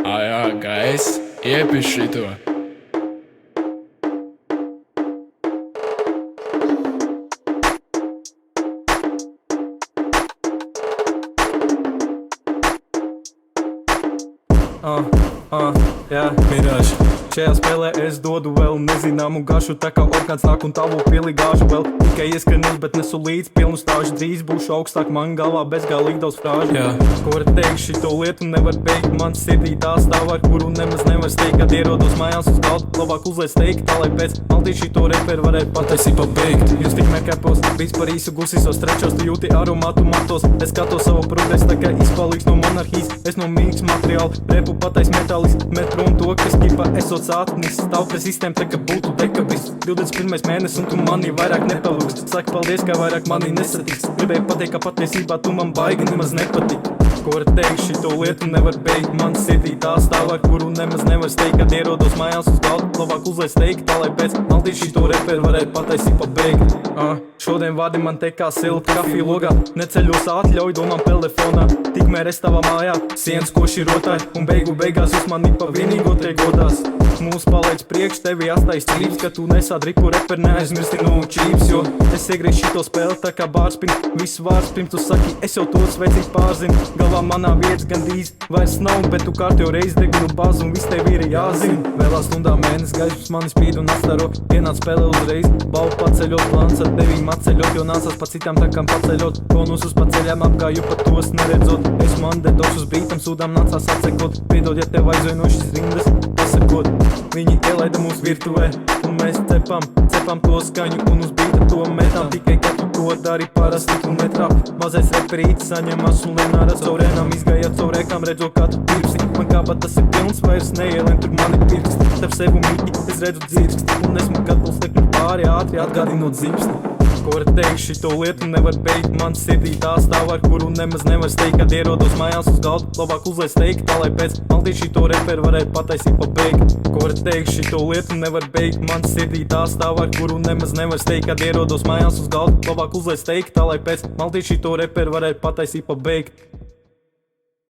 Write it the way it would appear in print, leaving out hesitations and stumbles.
Jā, gais, iepiš šito. Jā, mirāži. Šajā spēlē es dodu vēl nezināmu garšu, tā kā orgāns nāk un tavu piligāžu vēl tikai ieskrenīt, bet nesu līdz pilnu stāžu. Drīz būšu augstāk man galvā bezgalīgi daudz frāžu. Ko var teikt, šito lietu nevar beigt, man sirdī tā stāv, ar kuru nemaz nevar steigt. Kad ierodos mājās uz galdu, labāk uzliec steigt, tā lai pēc maltī šito reperu varētu patiesībā beigt. Jūs tikmēr kepos, bijis par īsu gusīsos trečos, tu jūti aromātu matos. Es skatos savu progresu, tā kā izpaliks no monarhijas, es no mīgs materiāla, repu patais metālis, met prom to, kas ķipa esot sātnis. Stāv pret sistēmu, tā kā būtu dekabris. 21. mēnesis un tu mani vairāk nepalūks. Saki paldies, kā vairāk mani nesatiks. Gribēju pateikt, ka patiesībā tu man baigi nemaz nepatīk. Ko var teikt, šito lietu nevar beigt, man sirdī tā stāv, ar kuru nemaz nevar steigt. Kad ierodos mājās uz galdu, labāk uzliec steigt, tā lai pēc maltī šito reperu varētu patiesībā beigt. Šodien vārdi man te kā silta kafija logā, neceļos atļauj domām telefonā. Tikmēr es tavā mājā, sienas koši rotāji, un beigās uz mani pa vienīgo te godās. Mūs palaidz priekš, tevi atstājas cīps, ka tu nesādripu reperi, neaizmirsti no čīps. Jo es iegriež šito spēli tā kā bārspin, visu vārds pirms tu saki, es jau to svecīgi pārzinu. Galvā manā vietas gandrīz vairs nav, bet tu kārtējo reizi degunu bāzu un viss tev ir jāzina. Vēlā stundā mēnesis gaismas mani spīd un atstaro, ienāc spēlē uzreiz, balvu paceļot, plāns ar tevīm atceļot, jo nācās pa citām takām paceļot. Bonusus pa ceļām apgāju, pat tos neredzot, esmu mandedošs uz bītam, sūdām nācās atsekot. Piedod, ja tev aizvēj no šis rindas, pasakot. Viņi ielaida mūs virtuvē, un mēs cepam to skaņu un uz bīta to metām. Tikai, ka tu to dari parasti tu netrāp. Mazais reperītis saņemas un lien ar caurēnām, izgājāt caur rēkām, redzot, kā tu tirpsi. Man kā pat tas ir pilns, vairs neielien tur mani pirksti. Tev sevu mīķi, es redzu dzirksti, un esmu gatavs tekņu pāri ātri atgādinot zibsti. Ko var teikt, šito lietu nevar beigt, man sirdī tā stāv, ar kuru nemaz nevar steigt. Kad ierodos mājās uz galdu, labāk uzliec steigt, tā lai pēc maltī šito reperu varētu patiesībā beigt. Ko var teikt, šito lietu nevar beigt, man sirdī tā stāv, ar kuru nemaz nevar steigt. Kad ierodos mājās uz galdu, labāk uzliec steigt, tā lai pēc maltī šito reperu varētu patiesībā beigt.